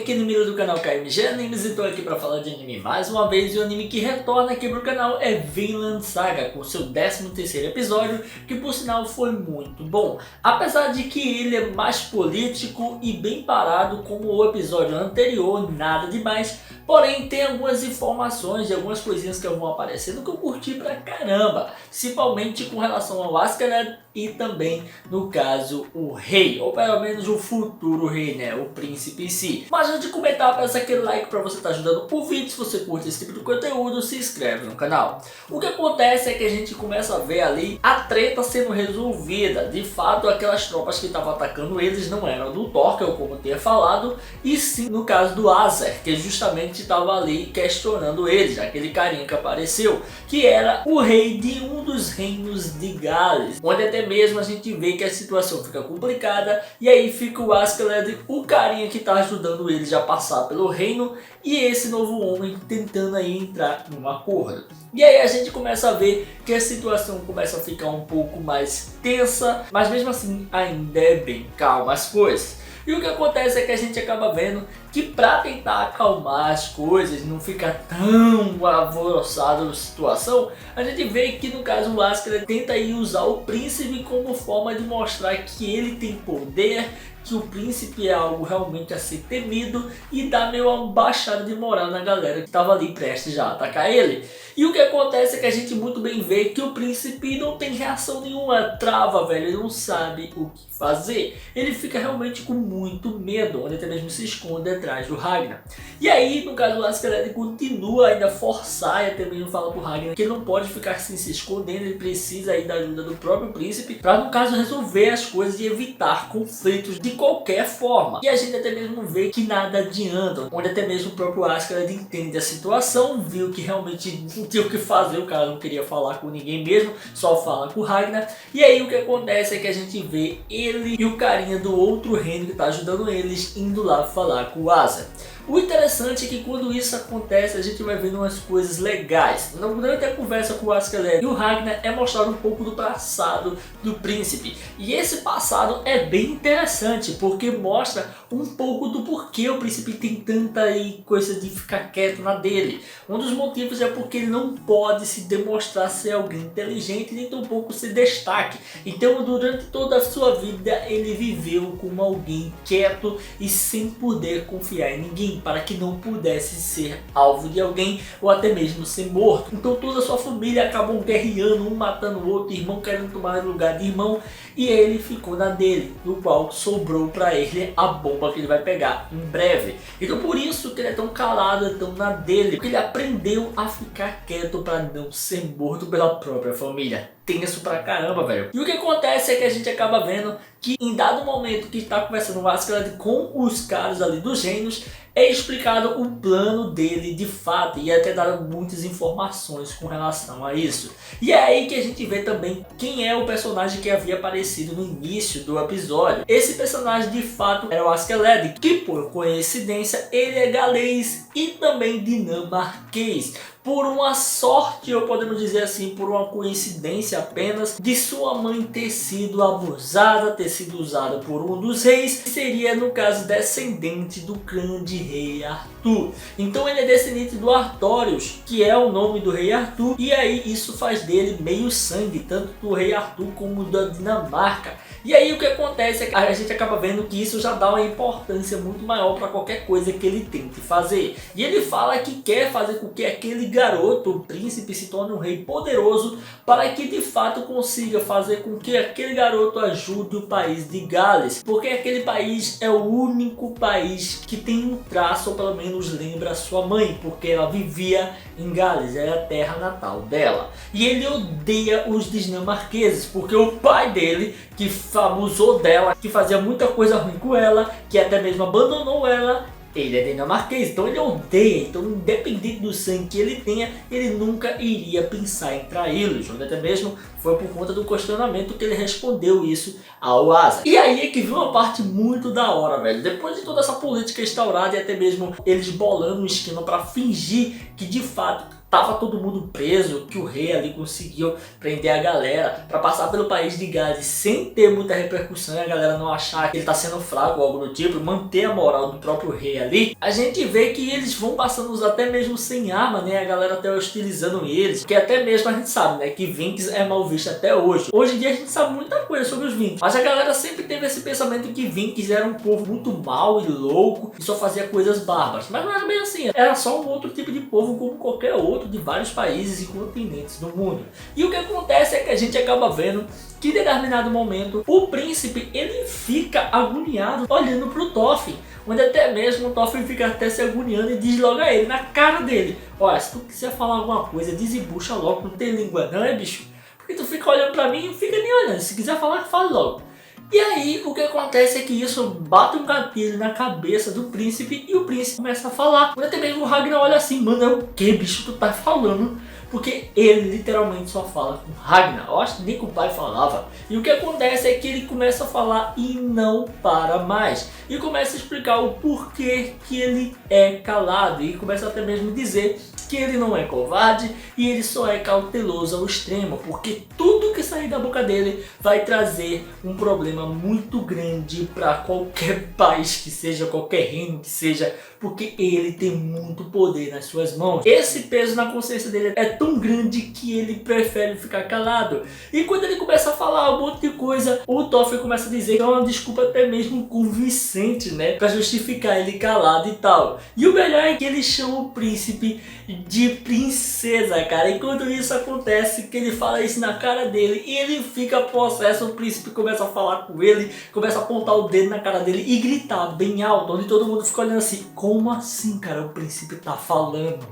aqui no Miro do canal KMG Animes e tô aqui pra falar de anime mais uma vez. E o anime que retorna aqui pro canal é Vinland Saga, com seu 13º episódio, que por sinal foi muito bom. Apesar de que ele é mais político e bem parado como o episódio anterior, nada demais. Porém tem algumas informações de algumas coisinhas que vão aparecendo que eu curti pra caramba. Principalmente com relação ao Askeladd e também, no caso, o rei. Ou pelo menos o futuro rei, né? O príncipe em si. Mas antes de comentar, peça aquele like pra você estar ajudando o vídeo. Se você curte esse tipo de conteúdo, se inscreve no canal. O que acontece é que a gente começa a ver ali a treta sendo resolvida. De fato, aquelas tropas que estavam atacando eles não eram do Thorkel, como eu tinha falado, e sim no caso do Azer, que justamente estava ali questionando eles, aquele carinha que apareceu, que era o rei de um dos reinos de Gales, onde até mesmo a gente vê que a situação fica complicada, e aí fica o Askeladd, o carinha que está ajudando eles a passar pelo reino, e esse novo homem tentando aí entrar num acordo. E aí a gente começa a ver que a situação começa a ficar um pouco mais tensa, mas mesmo assim ainda é bem calma as coisas. E o que acontece é que a gente acaba vendo que para tentar acalmar as coisas, não ficar tão alvoroçado a situação, a gente vê que no caso o Askeladd tenta aí usar o príncipe como forma de mostrar que ele tem poder, que o príncipe é algo realmente a ser temido, e dá meio uma baixada de moral na galera que estava ali prestes já a atacar ele. E o que acontece é que a gente muito bem vê que o príncipe não tem reação nenhuma, trava, velho, ele não sabe o que fazer. Ele fica realmente com muito medo, onde até mesmo se esconde atrás do Ragnar. E aí, no caso, o Askeladd continua ainda a forçar e até mesmo fala pro Ragnar que ele não pode ficar assim se escondendo, ele precisa aí da ajuda do próprio príncipe para, no caso, resolver as coisas e evitar conflitos de qualquer forma. E a gente até mesmo vê que nada adianta, onde até mesmo o próprio Askeladd entende a situação, viu que realmente não tinha o que fazer, o cara não queria falar com ninguém mesmo, só fala com o Ragnar. E aí o que acontece é que a gente vê ele e o carinha do outro reino que está ajudando eles indo lá falar com o Azer. O interessante é que quando isso acontece, a gente vai vendo umas coisas legais. Durante a conversa com o Askeladd e o Ragnar é mostrado um pouco do passado do príncipe. E esse passado é bem interessante, porque mostra um pouco do porquê o príncipe tem tanta aí coisa de ficar quieto na dele. Um dos motivos é porque ele não pode se demonstrar ser alguém inteligente, nem tampouco se destaque. Então durante toda a sua vida ele viveu como alguém quieto e sem poder confiar em ninguém, para que não pudesse ser alvo de alguém ou até mesmo ser morto. Então toda a sua família acabou guerreando, um matando o outro, irmão querendo tomar o lugar de irmão, e ele ficou na dele, no qual sobrou para ele a bomba que ele vai pegar em breve. Então por isso que ele é tão calado, é tão na dele, porque ele aprendeu a ficar quieto para não ser morto pela própria família. Tenso pra caramba, velho. E o que acontece é que a gente acaba vendo que em dado momento que está conversando o Askeladd com os caras ali dos reinos, é explicado o plano dele de fato, e é até dado muitas informações com relação a isso. E é aí que a gente vê também quem é o personagem que havia aparecido no início do episódio. Esse personagem de fato é o Askeladd, que por coincidência ele é galês e também dinamarquês. Por uma sorte, ou podemos dizer assim, por uma coincidência apenas, de sua mãe ter sido abusada, ter sido usada por um dos reis, que seria no caso descendente do grande rei Arthur. Então ele é descendente do Artorius, que é o nome do rei Arthur, e aí isso faz dele meio sangue, tanto do rei Arthur como da Dinamarca. E aí o que acontece é que a gente acaba vendo que isso já dá uma importância muito maior para qualquer coisa que ele tente fazer. E ele fala que quer fazer com que aquele garoto, o príncipe, se torne um rei poderoso, para que de fato consiga fazer com que aquele garoto ajude o país de Gales, porque aquele país é o único país que tem um traço, ou pelo menos lembra a sua mãe, porque ela vivia em Gales, era a terra natal dela. E ele odeia os dinamarqueses, porque o pai dele, que abusou dela, que fazia muita coisa ruim com ela, que até mesmo abandonou ela, ele é dinamarquês, então ele odeia. Então independente do sangue que ele tenha, ele nunca iria pensar em traí-los. Até mesmo foi por conta do questionamento que ele respondeu isso ao Azer. E aí é que viu uma parte muito da hora, velho. Depois de toda essa política instaurada e até mesmo eles bolando um esquema para fingir que de fato tava todo mundo preso, que o rei ali conseguiu prender a galera pra passar pelo país de Gales sem ter muita repercussão e a galera não achar que ele tá sendo fraco ou algo do tipo, manter a moral do próprio rei ali, a gente vê que eles vão passando até mesmo sem arma, né? A galera até hostilizando eles, que até mesmo a gente sabe, né, que Vinks é mal visto até hoje. Hoje em dia a gente sabe muita coisa sobre os Vinks, mas a galera sempre teve esse pensamento que Vinks era um povo muito mau e louco e só fazia coisas bárbaras, mas não era bem assim, era só um outro tipo de povo como qualquer outro de vários países e continentes do mundo. E o que acontece é que a gente acaba vendo que em determinado momento o príncipe ele fica agoniado olhando pro Toffee, onde até mesmo o Toffee fica até se agoniando e diz logo a ele, na cara dele: olha, se tu quiser falar alguma coisa, desembucha logo, não tem língua não, é bicho? Porque tu fica olhando pra mim e fica nem olhando, se quiser falar, fale logo. E aí o que acontece é que isso bate um gatilho na cabeça do príncipe e o príncipe começa a falar. Quando até mesmo o Ragnar olha assim, mano, é o que bicho tu tá falando? Porque ele literalmente só fala com Ragnar, eu acho que nem com o pai falava. E o que acontece é que ele começa a falar e não para mais. E começa a explicar o porquê que ele é calado. E começa até mesmo a dizer que ele não é covarde e ele só é cauteloso ao extremo. Porque tudo que sair da boca dele vai trazer um problema muito grande para qualquer país que seja, qualquer reino que seja. Porque ele tem muito poder nas suas mãos. Esse peso na consciência dele é tão grande que ele prefere ficar calado. E quando ele começa a falar um monte de coisa, o Toffee começa a dizer que é uma desculpa até mesmo convincente, né? Pra justificar ele calado e tal. E o melhor é que ele chama o príncipe de princesa, cara. Enquanto isso acontece, que ele fala isso na cara dele e ele fica possesso, o príncipe começa a falar com ele, começa a apontar o dedo na cara dele e gritar bem alto, onde todo mundo fica olhando assim, como assim, cara, o príncipe tá falando?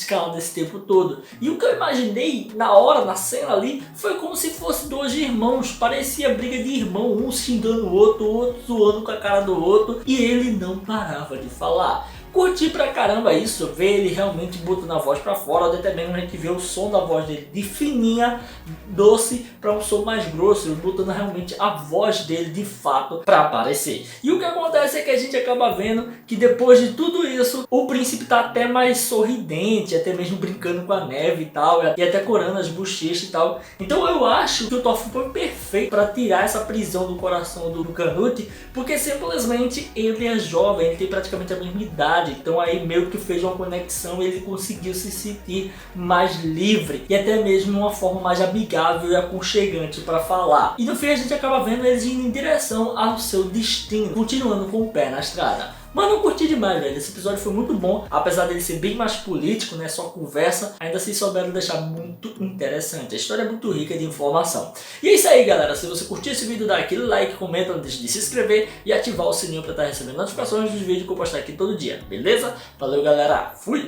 Calado esse tempo todo. E o que eu imaginei na hora, na cena ali, foi como se fosse dois irmãos. Parecia briga de irmão, um xingando o outro zoando com a cara do outro. E ele não parava de falar. Curti pra caramba isso, ver ele realmente botando a voz pra fora, até mesmo a gente vê o som da voz dele de fininha, doce, pra um som mais grosso, botando realmente a voz dele de fato pra aparecer. E o que acontece é que a gente acaba vendo que depois de tudo isso, o príncipe tá até mais sorridente, até mesmo brincando com a neve e tal, e até corando as bochechas e tal. Então eu acho que o Toffee foi perfeito pra tirar essa prisão do coração do Canute, porque simplesmente ele é jovem, ele tem praticamente a mesma idade. Então aí meio que fez uma conexão e ele conseguiu se sentir mais livre e até mesmo uma forma mais amigável e aconchegante para falar. E no fim a gente acaba vendo eles indo em direção ao seu destino, continuando com o pé na estrada. Mano, eu curti demais, velho. Esse episódio foi muito bom. Apesar dele ser bem mais político, né? Só conversa. Ainda assim souberam deixar muito interessante. A história é muito rica de informação. E é isso aí, galera. Se você curtiu esse vídeo, dá aquele like, comenta, não deixe de se inscrever e ativar o sininho para estar recebendo notificações dos vídeos que eu postar aqui todo dia. Beleza? Valeu, galera. Fui!